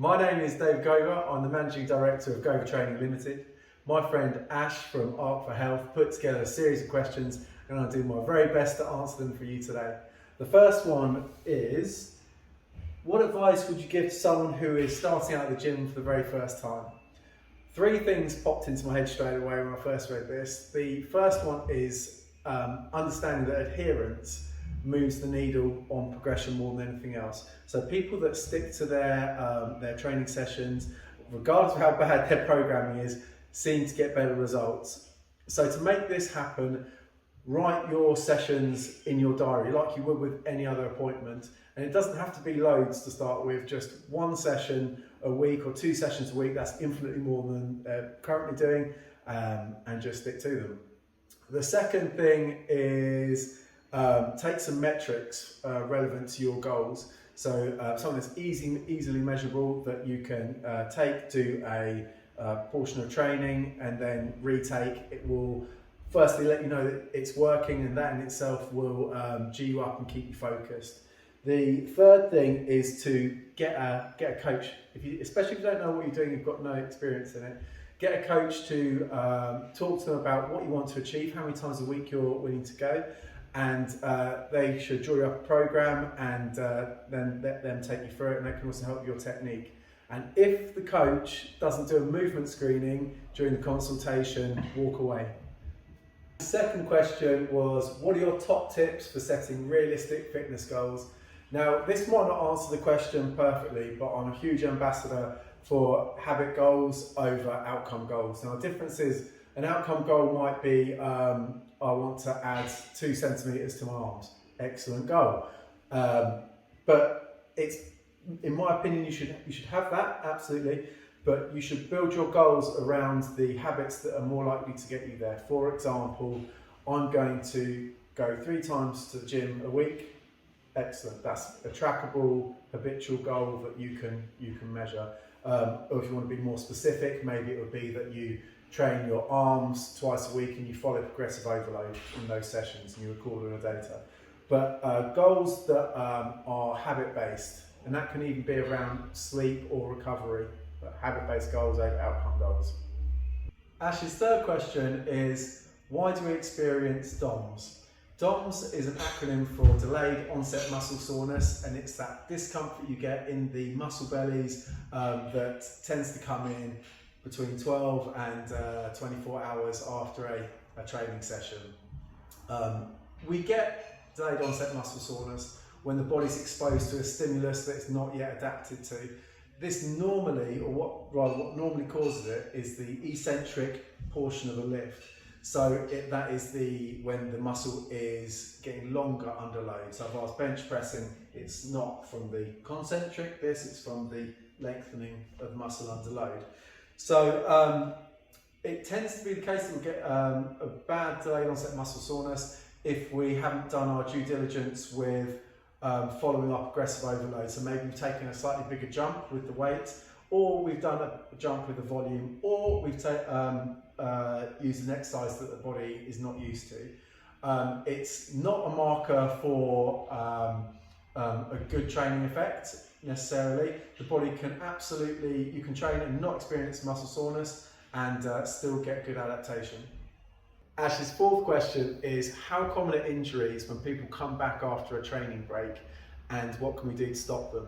My name is Dave Gover. I'm the Managing Director of Gover Training Limited. My friend Ash from Arc for Health put together a series of questions and I'll do my very best to answer them for you today. The first one is, what advice would you give to someone who is starting out at the gym for the very first time? Three things popped into my head straight away when I first read this. The first one is understanding that adherence moves the needle on progression more than anything else. So people that stick to their training sessions, regardless of how bad their programming is, seem to get better results. So to make this happen, write your sessions in your diary like you would with any other appointment. And it doesn't have to be loads to start with, just one session a week or 2 sessions a week. That's infinitely more than they're currently doing, and just stick to them. The second thing is take some metrics relevant to your goals. So something that's easily measurable that you can take to a portion of training and then retake. It will firstly let you know that it's working, and that in itself will G you up and keep you focused. The third thing is to get a coach. Especially if you don't know what you're doing, you've got no experience in it. Get a coach to talk to them about what you want to achieve, how many times a week you're willing to go, and they should draw you up a program and then let them take you through it, and they can also help your technique. And if the coach doesn't do a movement screening during the consultation, walk away. The second question was, what are your top tips for setting realistic fitness goals? Now, this might not answer the question perfectly, but I'm a huge ambassador for habit goals over outcome goals. Now, the difference is an outcome goal might be, I want to add 2 centimetres to my arms. Excellent goal. But it's, in my opinion, you should have that, absolutely. But you should build your goals around the habits that are more likely to get you there. For example, I'm going to go 3 times to the gym a week. Excellent. That's a trackable, habitual goal that you can measure. Or if you want to be more specific, maybe it would be that you train your arms twice a week and you follow progressive overload in those sessions and you record all your data. But goals that are habit-based, and that can even be around sleep or recovery, but habit-based goals over outcome goals. Ash's third question is, why do we experience DOMS? DOMS is an acronym for delayed onset muscle soreness, and it's that discomfort you get in the muscle bellies that tends to come in between 12 and 24 hours after a training session. We get delayed onset muscle soreness when the body's exposed to a stimulus that it's not yet adapted to. This normally, or what normally causes it, is the eccentric portion of a lift. So that is when the muscle is getting longer under load. So if I was bench pressing, it's not from the concentric, it's from the lengthening of muscle under load. So it tends to be the case that we'll get a bad delayed onset muscle soreness if we haven't done our due diligence with following up aggressive overload. So maybe we've taken a slightly bigger jump with the weight, or we've done a jump with the volume, or we've used an exercise that the body is not used to. It's not a marker for a good training effect necessarily. The body can absolutely, you can train and not experience muscle soreness and still get good adaptation. Ash's fourth question is, how common are injuries when people come back after a training break, and what can we do to stop them?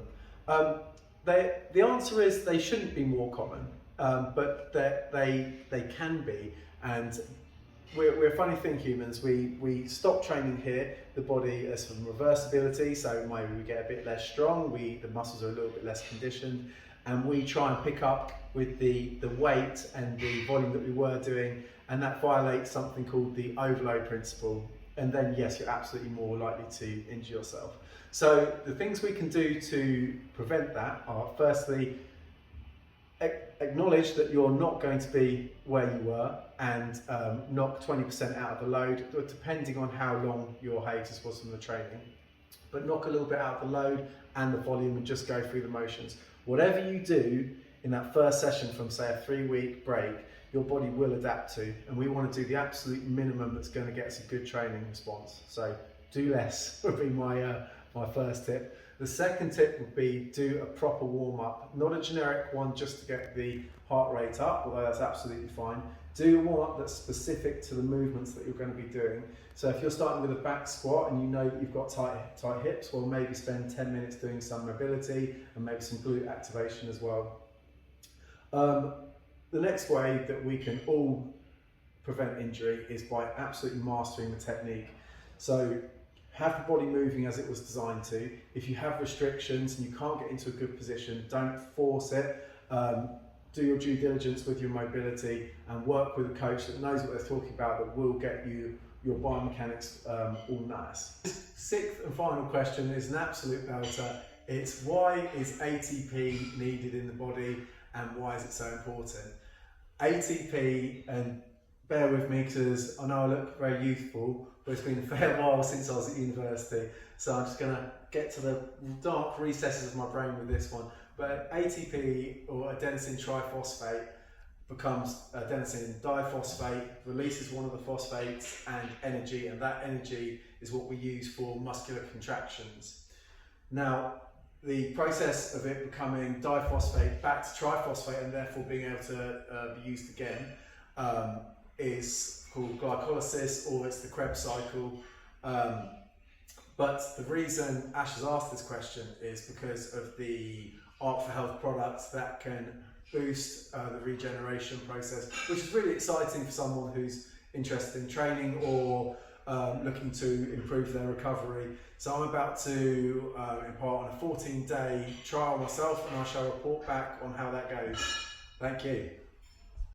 The answer is they shouldn't be more common, but they can be, and we're a funny thing, humans. We stop training here, the body has some reversibility, so maybe we get a bit less strong, the muscles are a little bit less conditioned, and we try and pick up with the weight and the volume that we were doing, and that violates something called the overload principle. And then yes, you're absolutely more likely to injure yourself. So the things we can do to prevent that are, firstly, acknowledge that you're not going to be where you were and knock 20% out of the load, depending on how long your hiatus was from the training. But knock a little bit out of the load and the volume and just go through the motions. Whatever you do in that first session from, say, a 3-week break, your body will adapt to, and we want to do the absolute minimum that's going to get us a good training response. So do less would be my first tip. The second tip would be do a proper warm-up, not a generic one just to get the heart rate up, although that's absolutely fine. Do a warm-up that's specific to the movements that you're going to be doing. So if you're starting with a back squat and you know that you've got tight hips, well, maybe spend 10 minutes doing some mobility and maybe some glute activation as well. The next way that we can all prevent injury is by absolutely mastering the technique. So have the body moving as it was designed to. If you have restrictions and you can't get into a good position, don't force it. Do your due diligence with your mobility and work with a coach that knows what they're talking about, that will get you your biomechanics all nice. Sixth and final question is an absolute belter. It's why is ATP needed in the body and why is it so important? ATP, and bear with me because I know I look very youthful, but it's been a fair while since I was at university, so I'm just going to get to the dark recesses of my brain with this one. But ATP, or adenosine triphosphate, becomes adenosine diphosphate, releases one of the phosphates and energy, and that energy is what we use for muscular contractions. Now, the process of it becoming diphosphate back to triphosphate and therefore being able to be used again is called glycolysis, or it's the Krebs cycle. But the reason Ash has asked this question is because of the Arc for Health products that can boost the regeneration process, which is really exciting for someone who's interested in training or looking to improve their recovery. So I'm about to impart on a 14-day trial myself, and I shall report back on how that goes. Thank you.